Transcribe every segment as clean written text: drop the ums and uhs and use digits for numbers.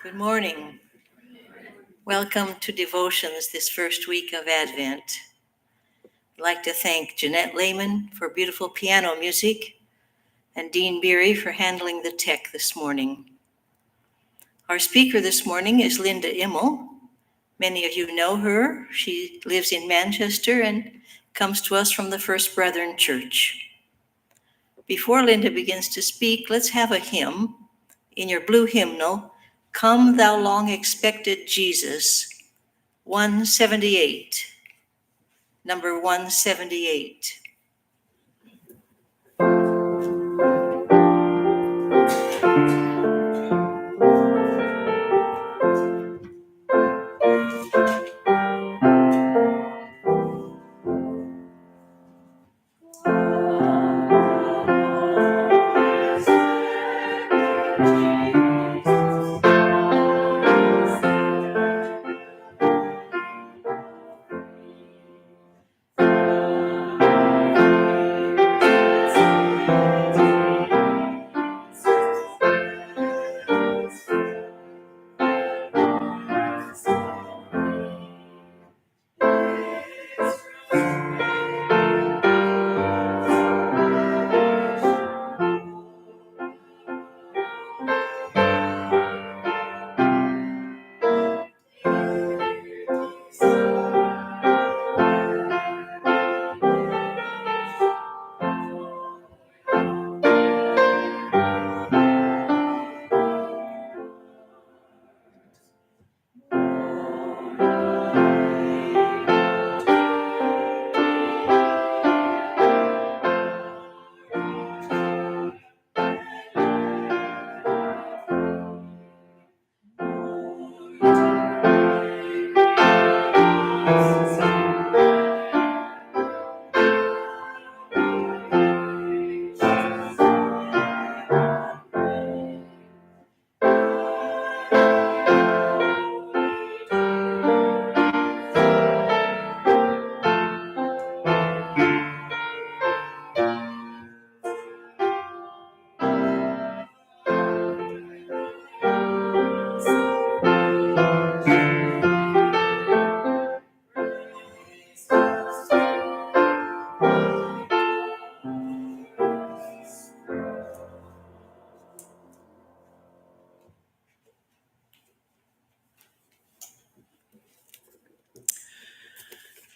Good morning. Welcome to devotions this first week of Advent. I'd like to thank Jeanette Lehman for beautiful piano music and Dean Beery for handling the tech this morning. Our speaker this morning is Linda Immel. Many of you know her. She lives in Manchester and comes to us from the First Brethren Church. Before Linda begins to speak, let's have a hymn. In your blue hymnal, Come Thou Long Expected Jesus, 178, number 178.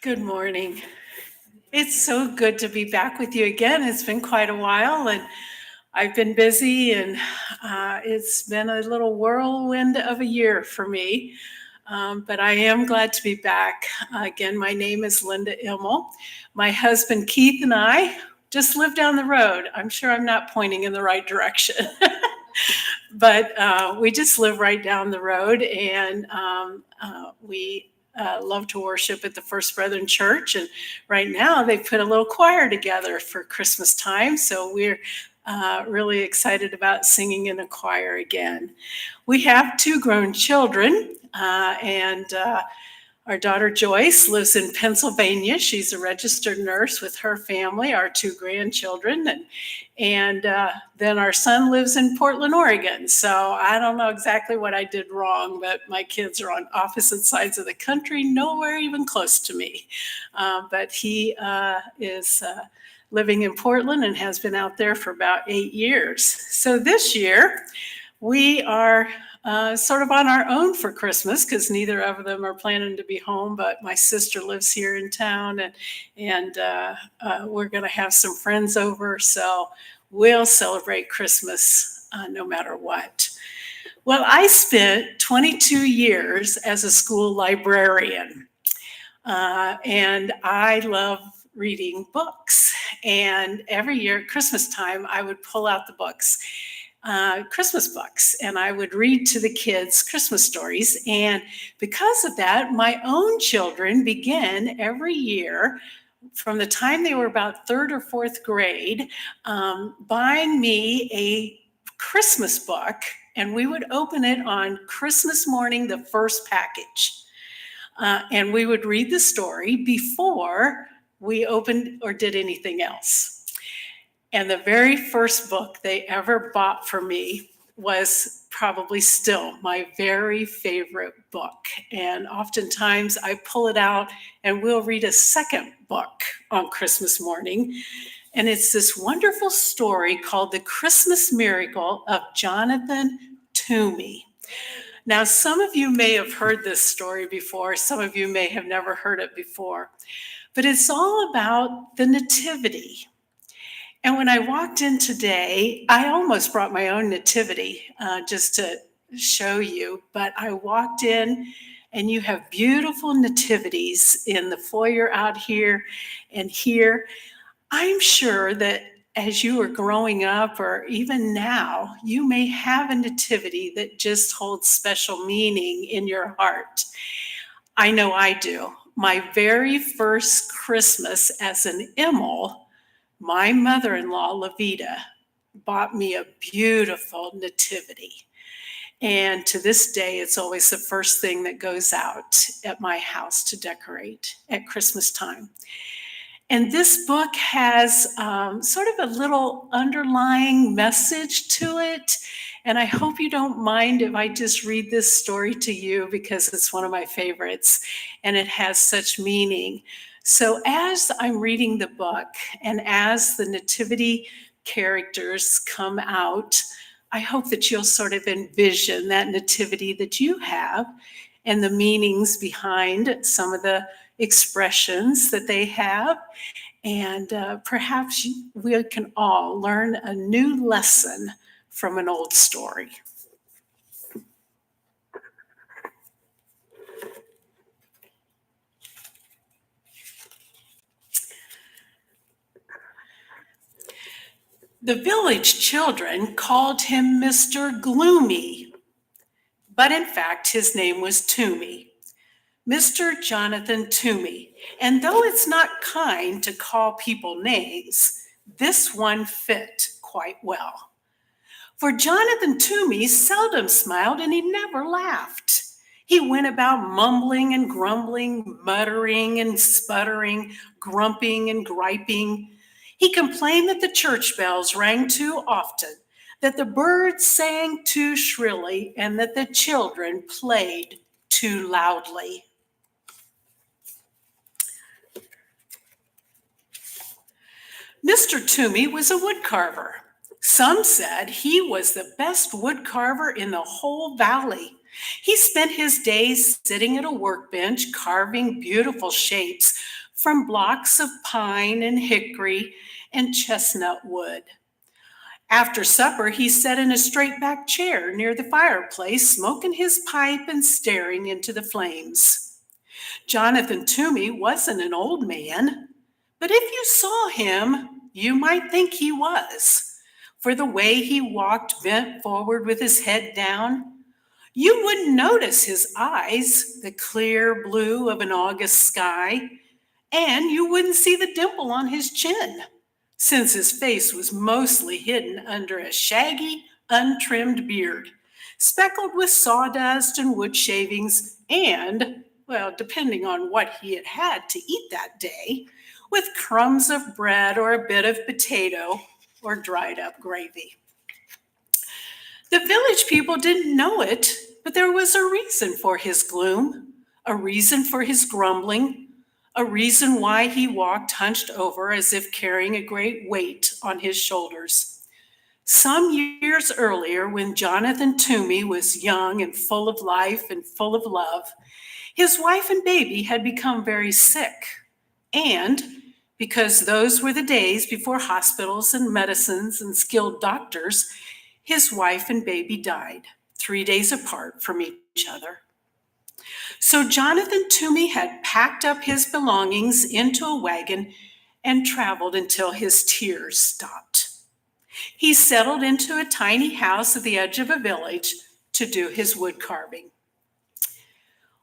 Good morning. It's so good to be back with you again. It's been quite a while and I've been busy and it's been a little whirlwind of a year for me. But I am glad to be back. Again, my name is Linda Immel. My husband Keith and I just live down the road. I'm sure I'm not pointing in the right direction. But we just live right down the road and we love to worship at the First Brethren Church. And right now they've put a little choir together for Christmas time. So we're really excited about singing in a choir again. We have two grown children and our daughter Joyce lives in Pennsylvania. She's a registered nurse with her family, our two grandchildren. And then our son lives in Portland, Oregon. So I don't know exactly what I did wrong, but my kids are on opposite sides of the country, nowhere even close to me. But he is living in Portland and has been out there for about 8 years. So this year, we are sort of on our own for Christmas because neither of them are planning to be home, but my sister lives here in town and we're going to have some friends over. So we'll celebrate Christmas no matter what. Well, I spent 22 years as a school librarian and I love reading books. And every year at Christmas time, I would pull out the books. Christmas books, and I would read to the kids Christmas stories. And because of that, my own children began every year from the time they were about third or fourth grade, buying me a Christmas book, and we would open it on Christmas morning, the first package. And we would read the story before we opened or did anything else. And the very first book they ever bought for me was probably still my very favorite book. And oftentimes I pull it out and we'll read a second book on Christmas morning. And it's this wonderful story called The Christmas Miracle of Jonathan Toomey. Now, some of you may have heard this story before, some of you may have never heard it before, but it's all about the Nativity. And when I walked in today, I almost brought my own nativity just to show you, but I walked in and you have beautiful nativities in the foyer out here and here. I'm sure that as you are growing up or even now, you may have a nativity that just holds special meaning in your heart. I know I do. My very first Christmas as an Immel, my mother-in-law, Levita, bought me a beautiful nativity. And to this day, it's always the first thing that goes out at my house to decorate at Christmas time. And this book has sort of a little underlying message to it. And I hope you don't mind if I just read this story to you because it's one of my favorites and it has such meaning. So as I'm reading the book and as the nativity characters come out, I hope that you'll sort of envision that nativity that you have and the meanings behind some of the expressions that they have. And perhaps we can all learn a new lesson from an old story. The village children called him Mr. Gloomy, but in fact his name was Toomey. Mr. Jonathan Toomey. And though it's not kind to call people names, this one fit quite well. For Jonathan Toomey seldom smiled and he never laughed. He went about mumbling and grumbling, muttering and sputtering, grumping and griping. He complained that the church bells rang too often, that the birds sang too shrilly, and that the children played too loudly. Mr. Toomey was a woodcarver. Some said he was the best woodcarver in the whole valley. He spent his days sitting at a workbench carving beautiful shapes from blocks of pine and hickory and chestnut wood. After supper, he sat in a straight-back chair near the fireplace, smoking his pipe and staring into the flames. Jonathan Toomey wasn't an old man, but if you saw him, you might think he was. For the way he walked bent forward with his head down, you wouldn't notice his eyes, the clear blue of an August sky, and you wouldn't see the dimple on his chin, since his face was mostly hidden under a shaggy, untrimmed beard, speckled with sawdust and wood shavings, and, well, depending on what he had had to eat that day, with crumbs of bread or a bit of potato or dried up gravy. The village people didn't know it, but there was a reason for his gloom, a reason for his grumbling, a reason why he walked hunched over as if carrying a great weight on his shoulders. Some years earlier, when Jonathan Toomey was young and full of life and full of love, his wife and baby had become very sick. And because those were the days before hospitals and medicines and skilled doctors, his wife and baby died 3 days apart from each other. So Jonathan Toomey had packed up his belongings into a wagon and traveled until his tears stopped. He settled into a tiny house at the edge of a village to do his wood carving.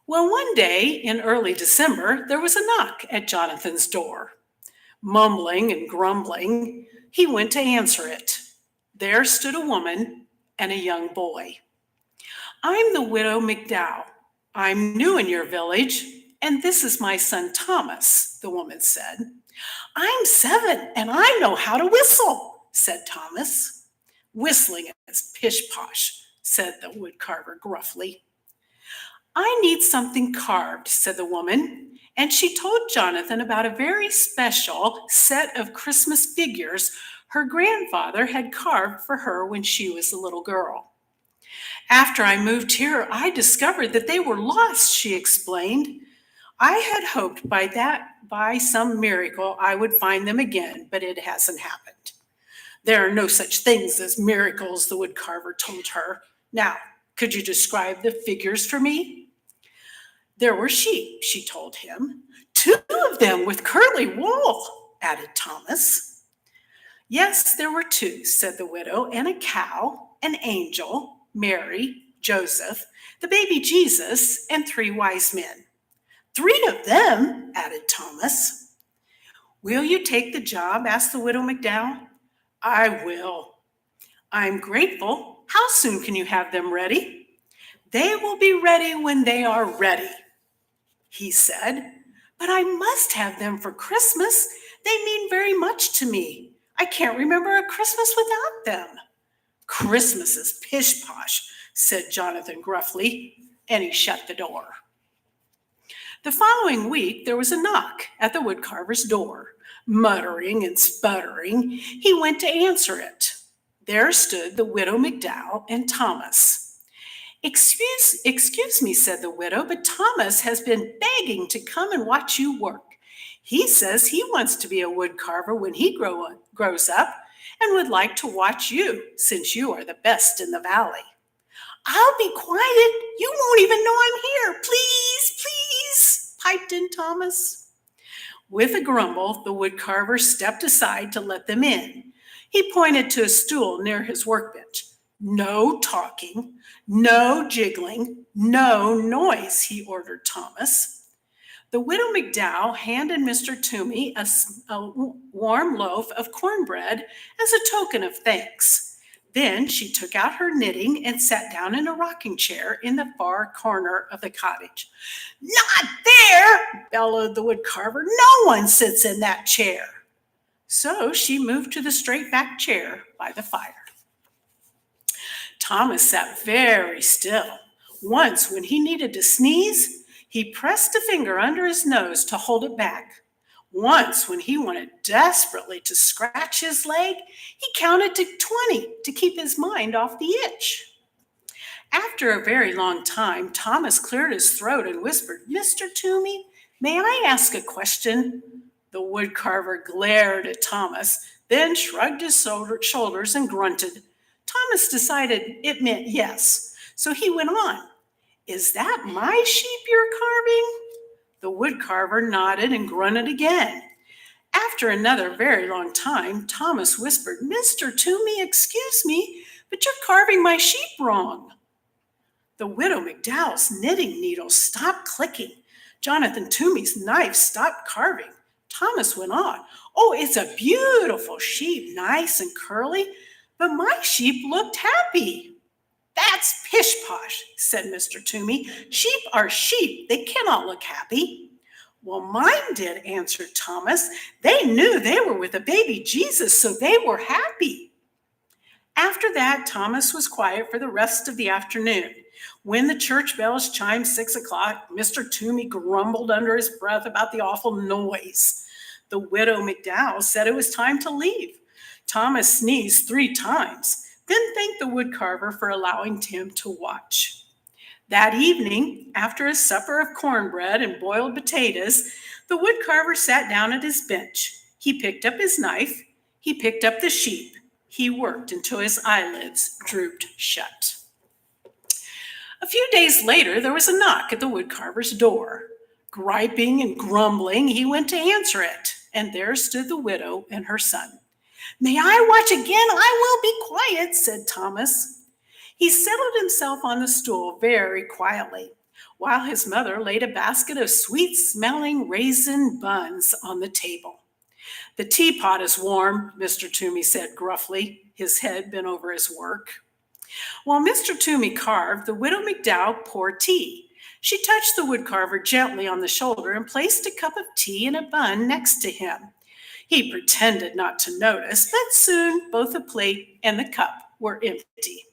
Well, one day in early December, there was a knock at Jonathan's door. Mumbling and grumbling, he went to answer it. There stood a woman and a young boy. "I'm the widow McDowell. I'm new in your village, and this is my son Thomas," the woman said. "I'm 7, and I know how to whistle," said Thomas. Whistling is pish-posh, said the woodcarver gruffly. I need something carved, said the woman, and she told Jonathan about a very special set of Christmas figures her grandfather had carved for her when she was a little girl. After I moved here, I discovered that they were lost, she explained. I had hoped by some miracle I would find them again, but it hasn't happened. There are no such things as miracles, the woodcarver told her. Now, could you describe the figures for me? There were sheep, she told him. 2 of them with curly wool, added Thomas. Yes, there were 2, said the widow, and a cow, an angel, Mary, Joseph, the baby Jesus, and 3 wise men. 3 of them, added Thomas. Will you take the job? Asked the widow McDowell. I will. I'm grateful. How soon can you have them ready? They will be ready when they are ready, he said. But I must have them for Christmas. They mean very much to me. I can't remember a Christmas without them. Christmas is pish-posh, said Jonathan gruffly, and he shut the door. The following week, there was a knock at the woodcarver's door. Muttering and sputtering, he went to answer it. There stood the widow McDowell and Thomas. Excuse me, said the widow, but Thomas has been begging to come and watch you work. He says he wants to be a woodcarver when he grows up and would like to watch you, since you are the best in the valley. I'll be quiet. You won't even know I'm here. Please, please, piped in Thomas. With a grumble, the woodcarver stepped aside to let them in. He pointed to a stool near his workbench. No talking, no jiggling, no noise, he ordered Thomas. The widow McDowell handed Mr. Toomey a warm loaf of cornbread as a token of thanks. Then she took out her knitting and sat down in a rocking chair in the far corner of the cottage. Not there, bellowed the woodcarver. No one sits in that chair. So she moved to the straight-backed chair by the fire. Thomas sat very still. Once, when he needed to sneeze, he pressed a finger under his nose to hold it back. Once, when he wanted desperately to scratch his leg, he counted to 20 to keep his mind off the itch. After a very long time, Thomas cleared his throat and whispered, Mr. Toomey, may I ask a question? The woodcarver glared at Thomas, then shrugged his shoulders and grunted. Thomas decided it meant yes, so he went on. Is that my sheep you're carving? The woodcarver nodded and grunted again. After another very long time, Thomas whispered, Mr. Toomey, excuse me, but you're carving my sheep wrong. The widow McDowell's knitting needle stopped clicking. Jonathan Toomey's knife stopped carving. Thomas went on. Oh, it's a beautiful sheep, nice and curly, but my sheep looked happy. That's pish-posh, said Mr. Toomey. Sheep are sheep. They cannot look happy. Well, mine did, answered Thomas. They knew they were with a baby Jesus, so they were happy. After that, Thomas was quiet for the rest of the afternoon. When the church bells chimed 6 o'clock, Mr. Toomey grumbled under his breath about the awful noise. The widow McDowell said it was time to leave. Thomas sneezed 3 times. Then thanked the woodcarver for allowing him to watch. That evening, after a supper of cornbread and boiled potatoes, the woodcarver sat down at his bench. He picked up his knife. He picked up the sheep. He worked until his eyelids drooped shut. A few days later, there was a knock at the woodcarver's door. Griping and grumbling, he went to answer it, and there stood the widow and her son. May I watch again? I will be quiet, said Thomas. He settled himself on the stool very quietly, while his mother laid a basket of sweet-smelling raisin buns on the table. The teapot is warm, Mr. Toomey said gruffly, his head bent over his work. While Mr. Toomey carved, the widow McDowell poured tea. She touched the woodcarver gently on the shoulder and placed a cup of tea and a bun next to him. He pretended not to notice, but soon both the plate and the cup were empty.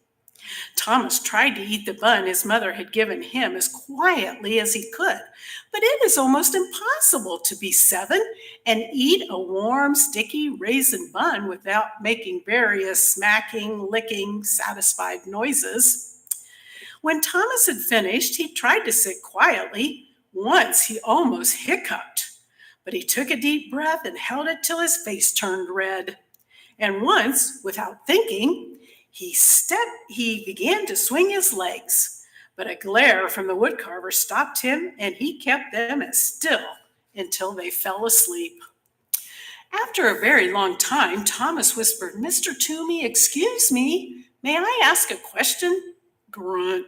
Thomas tried to eat the bun his mother had given him as quietly as he could, but it is almost impossible to be 7 and eat a warm, sticky raisin bun without making various smacking, licking, satisfied noises. When Thomas had finished, he tried to sit quietly. Once he almost hiccuped, but he took a deep breath and held it till his face turned red. And once, without thinking, he began to swing his legs, but a glare from the woodcarver stopped him, and he kept them as still until they fell asleep. After a very long time, Thomas whispered, "Mr. Toomey, excuse me, may I ask a question?" Grunt.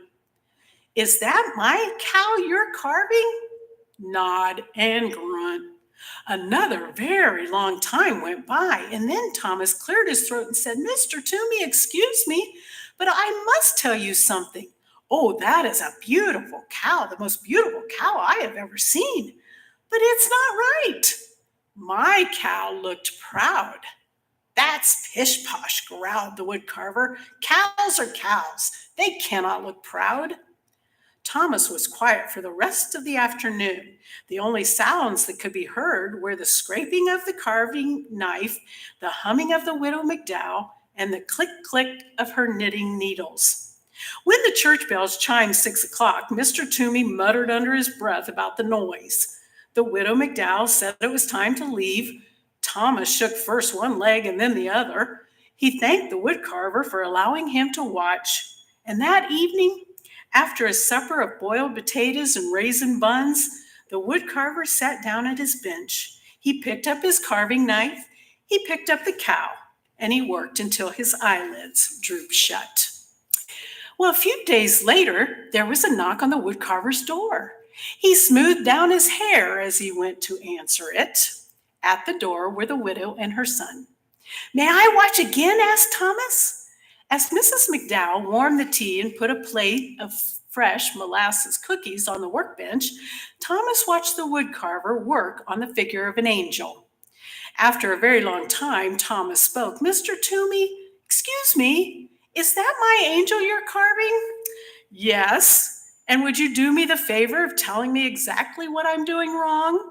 "Is that my cow you're carving?" Nod and grunt. Another very long time went by, and then Thomas cleared his throat and said, "Mr. Toomey, excuse me, but I must tell you something. Oh, that is a beautiful cow, the most beautiful cow I have ever seen. But it's not right. My cow looked proud." "That's pish-posh," growled the woodcarver. "Cows are cows. They cannot look proud." Thomas was quiet for the rest of the afternoon. The only sounds that could be heard were the scraping of the carving knife, the humming of the widow McDowell, and the click-click of her knitting needles. When the church bells chimed 6 o'clock, Mr. Toomey muttered under his breath about the noise. The widow McDowell said it was time to leave. Thomas shook first one leg and then the other. He thanked the woodcarver for allowing him to watch. And that evening, after a supper of boiled potatoes and raisin buns, the woodcarver sat down at his bench. He picked up his carving knife, he picked up the cow, and he worked until his eyelids drooped shut. Well, a few days later, there was a knock on the woodcarver's door. He smoothed down his hair as he went to answer it. At the door were the widow and her son. "May I watch again?" asked Thomas. As Mrs. McDowell warmed the tea and put a plate of fresh molasses cookies on the workbench, Thomas watched the woodcarver work on the figure of an angel. After a very long time, Thomas spoke. "Mr. Toomey, excuse me, is that my angel you're carving?" "Yes. And would you do me the favor of telling me exactly what I'm doing wrong?"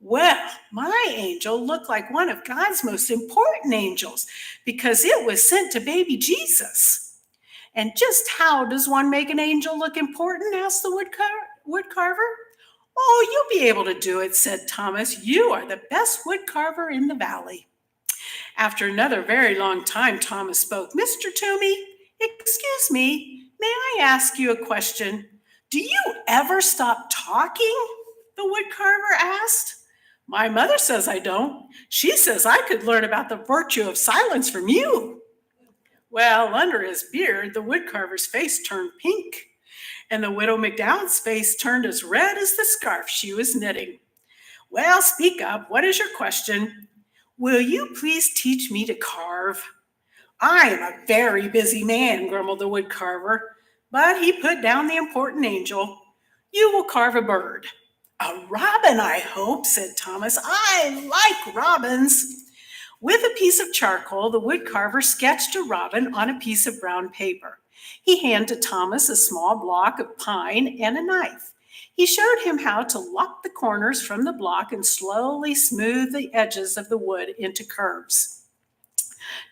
"Well, my angel looked like one of God's most important angels because it was sent to baby Jesus." "And just how does one make an angel look important?" asked the woodcarver. "Oh, you'll be able to do it," said Thomas. "You are the best woodcarver in the valley." After another very long time, Thomas spoke. "Mr. Toomey, excuse me, may I ask you a question?" "Do you ever stop talking?" the woodcarver asked. "My mother says I don't. She says I could learn about the virtue of silence from you." Well, under his beard, the woodcarver's face turned pink, and the widow McDowell's face turned as red as the scarf she was knitting. "Well, speak up. What is your question?" "Will you please teach me to carve?" "I am a very busy man," grumbled the woodcarver, but he put down the important angel. "You will carve a bird." "A robin, I hope," said Thomas. "I like robins." With a piece of charcoal, the woodcarver sketched a robin on a piece of brown paper. He handed Thomas a small block of pine and a knife. He showed him how to lock the corners from the block and slowly smooth the edges of the wood into curves.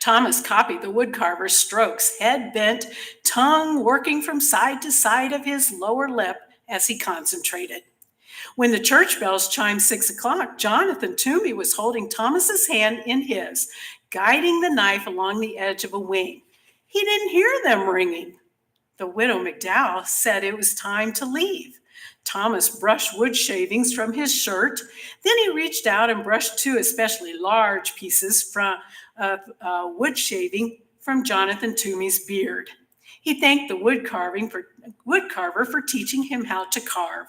Thomas copied the woodcarver's strokes, head bent, tongue working from side to side of his lower lip as he concentrated. When the church bells chimed 6 o'clock, Jonathan Toomey was holding Thomas's hand in his, guiding the knife along the edge of a wing. He didn't hear them ringing. The widow McDowell said it was time to leave. Thomas brushed wood shavings from his shirt. Then he reached out and brushed 2 especially large pieces of wood shaving from Jonathan Toomey's beard. He thanked the woodcarver for teaching him how to carve.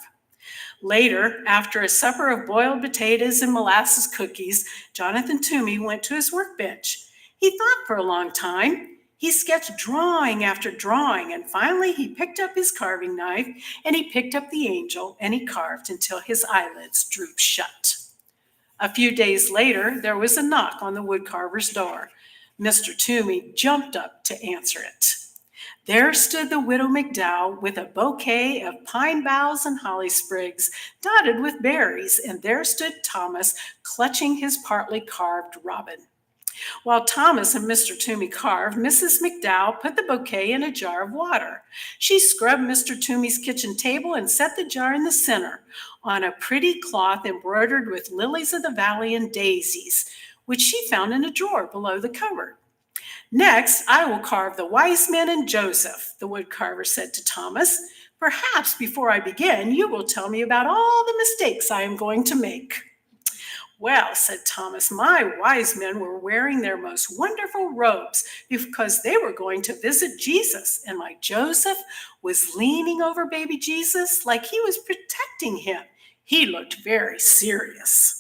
Later, after a supper of boiled potatoes and molasses cookies, Jonathan Toomey went to his workbench. He thought for a long time. He sketched drawing after drawing, and finally he picked up his carving knife, and he picked up the angel, and he carved until his eyelids drooped shut. A few days later, there was a knock on the woodcarver's door. Mr. Toomey jumped up to answer it. There stood the widow McDowell with a bouquet of pine boughs and holly sprigs dotted with berries, and there stood Thomas clutching his partly carved robin. While Thomas and Mr. Toomey carved, Mrs. McDowell put the bouquet in a jar of water. She scrubbed Mr. Toomey's kitchen table and set the jar in the center on a pretty cloth embroidered with lilies of the valley and daisies, which she found in a drawer below the cupboard. Next, I will carve the wise men and Joseph, the woodcarver said to Thomas. Perhaps before I begin, you will tell me about all the mistakes I am going to make. Well, said Thomas, my wise men were wearing their most wonderful robes because they were going to visit Jesus, and my Joseph was leaning over baby Jesus like he was protecting him. He looked very serious.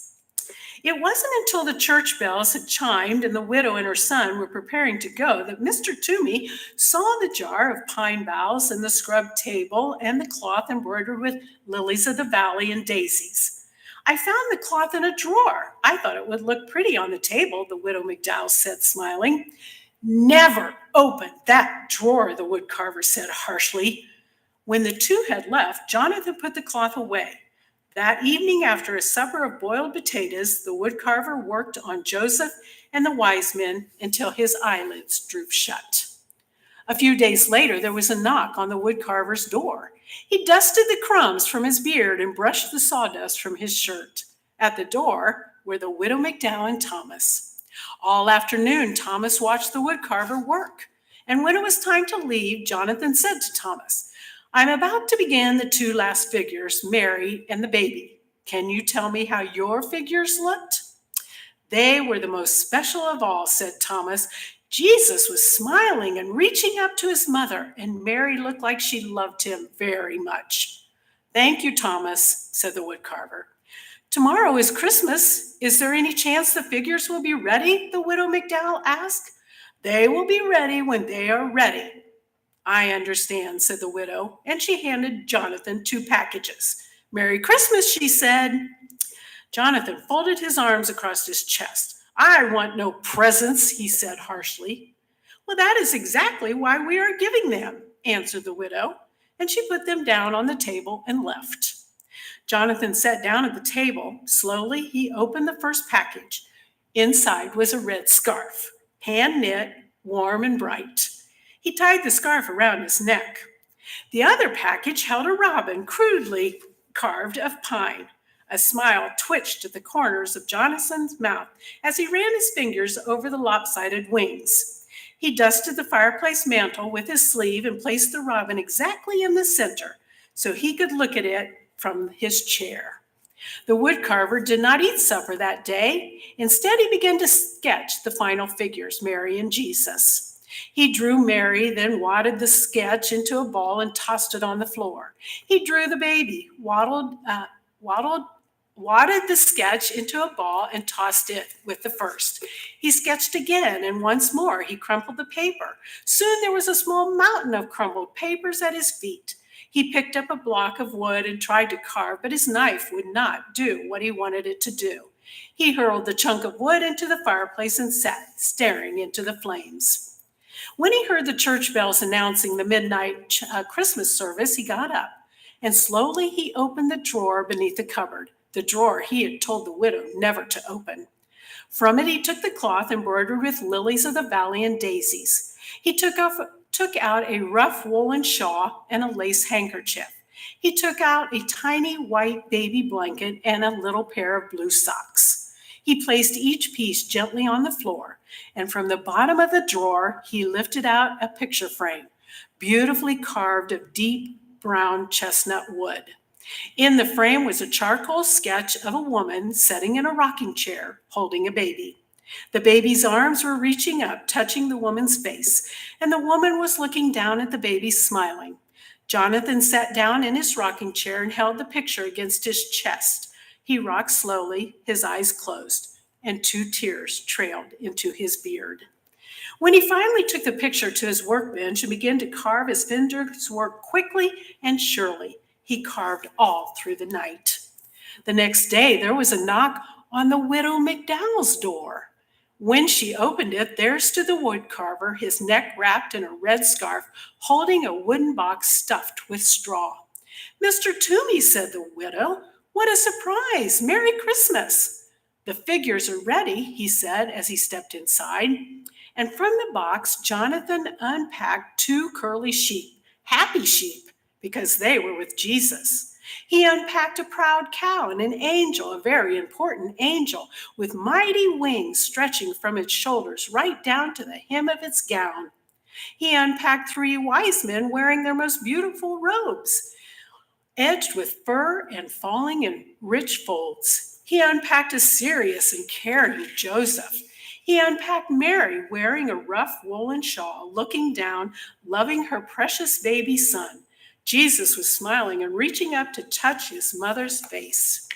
It wasn't until the church bells had chimed and the widow and her son were preparing to go that Mr. Toomey saw the jar of pine boughs and the scrubbed table and the cloth embroidered with lilies of the valley and daisies. I found the cloth in a drawer. I thought it would look pretty on the table, the widow McDowell said, smiling. Never open that drawer, the woodcarver said harshly. When the two had left, Jonathan put the cloth away. That evening, after a supper of boiled potatoes, the woodcarver worked on Joseph and the wise men until his eyelids drooped shut. A few days later, there was a knock on the woodcarver's door. He dusted the crumbs from his beard and brushed the sawdust from his shirt. At the door were the widow McDowell and Thomas. All afternoon, Thomas watched the woodcarver work. And when it was time to leave, Jonathan said to Thomas, I'm about to begin the two last figures, Mary and the baby. Can you tell me how your figures looked? They were the most special of all, said Thomas. Jesus was smiling and reaching up to his mother, and Mary looked like she loved him very much. Thank you, Thomas, said the woodcarver. Tomorrow is Christmas. Is there any chance the figures will be ready? The widow McDowell asked. They will be ready when they are ready. I understand, said the widow, and she handed Jonathan 2 packages. Merry Christmas, she said. Jonathan folded his arms across his chest. I want no presents, he said harshly. Well, that is exactly why we are giving them, answered the widow, and she put them down on the table and left. Jonathan sat down at the table. Slowly, he opened the first package. Inside was a red scarf, hand-knit, warm and bright. He tied the scarf around his neck. The other package held a robin crudely carved of pine. A smile twitched at the corners of Jonathan's mouth as he ran his fingers over the lopsided wings. He dusted the fireplace mantel with his sleeve and placed the robin exactly in the center so he could look at it from his chair. The woodcarver did not eat supper that day. Instead, he began to sketch the final figures, Mary and Jesus. He drew Mary, then wadded the sketch into a ball and tossed it on the floor. He drew the baby, wadded the sketch into a ball and tossed it with the first. He sketched again, and once more he crumpled the paper. Soon there was a small mountain of crumpled papers at his feet. He picked up a block of wood and tried to carve, but his knife would not do what he wanted it to do. He hurled the chunk of wood into the fireplace and sat staring into the flames. When he heard the church bells announcing the midnight Christmas service, he got up, and slowly he opened the drawer beneath the cupboard, the drawer he had told the widow never to open. From it he took the cloth embroidered with lilies of the valley and daisies. He took out a rough woolen shawl and a lace handkerchief. He took out a tiny white baby blanket and a little pair of blue socks. He placed each piece gently on the floor, and from the bottom of the drawer, he lifted out a picture frame, beautifully carved of deep brown chestnut wood. In the frame was a charcoal sketch of a woman sitting in a rocking chair, holding a baby. The baby's arms were reaching up, touching the woman's face, and the woman was looking down at the baby, smiling. Jonathan sat down in his rocking chair and held the picture against his chest. He rocked slowly, his eyes closed, and 2 tears trailed into his beard. When he finally took the picture to his workbench and began to carve, his fingers worked quickly and surely. He carved all through the night. The next day, there was a knock on the widow McDowell's door. When she opened it, there stood the woodcarver, his neck wrapped in a red scarf, holding a wooden box stuffed with straw. "Mr. Toomey," said the widow, "what a surprise! Merry Christmas!" "The figures are ready," he said as he stepped inside. And from the box, Jonathan unpacked 2 curly sheep, happy sheep, because they were with Jesus. He unpacked a proud cow and an angel, a very important angel, with mighty wings stretching from its shoulders right down to the hem of its gown. He unpacked 3 wise men wearing their most beautiful robes, edged with fur and falling in rich folds. He unpacked a serious and caring Joseph. He unpacked Mary wearing a rough woolen shawl, looking down, loving her precious baby son. Jesus was smiling and reaching up to touch his mother's face.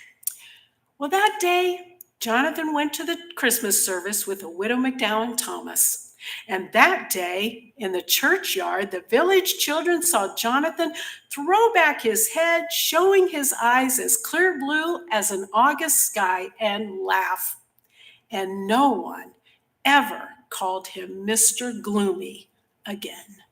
Well, that day, Jonathan went to the Christmas service with the widow McDowell Thomas. And that day, in the churchyard, the village children saw Jonathan throw back his head, showing his eyes as clear blue as an August sky, and laugh. And no one ever called him Mr. Gloomy again.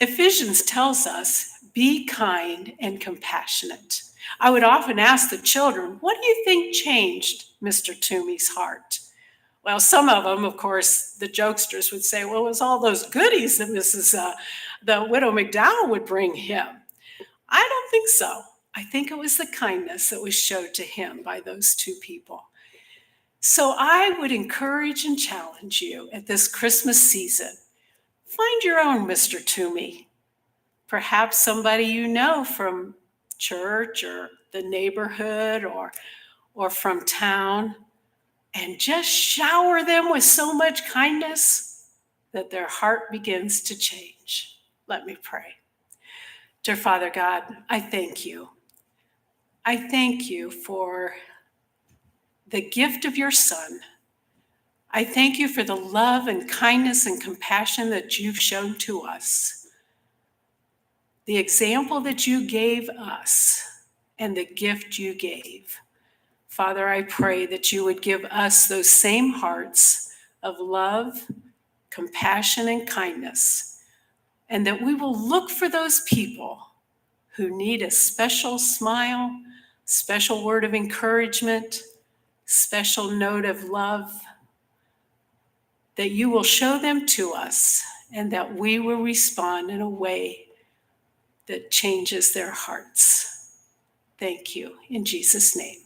Ephesians tells us, be kind and compassionate. I would often ask the children, what do you think changed Mr. Toomey's heart? Well, some of them, of course, the jokesters would say, well, it was all those goodies that the widow McDowell would bring him. I don't think so. I think it was the kindness that was showed to him by those 2 people. So I would encourage and challenge you at this Christmas season, find your own Mr. Toomey. Perhaps somebody you know from church or the neighborhood or from town, and just shower them with so much kindness that their heart begins to change. Let me pray. Dear Father God, I thank you. I thank you for the gift of your Son. I thank you for the love and kindness and compassion that you've shown to us, the example that you gave us, and the gift you gave. Father, I pray that you would give us those same hearts of love, compassion, and kindness, and that we will look for those people who need a special smile, special word of encouragement, special note of love, that you will show them to us, and that we will respond in a way that changes their hearts. Thank you. In Jesus' name,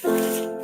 amen.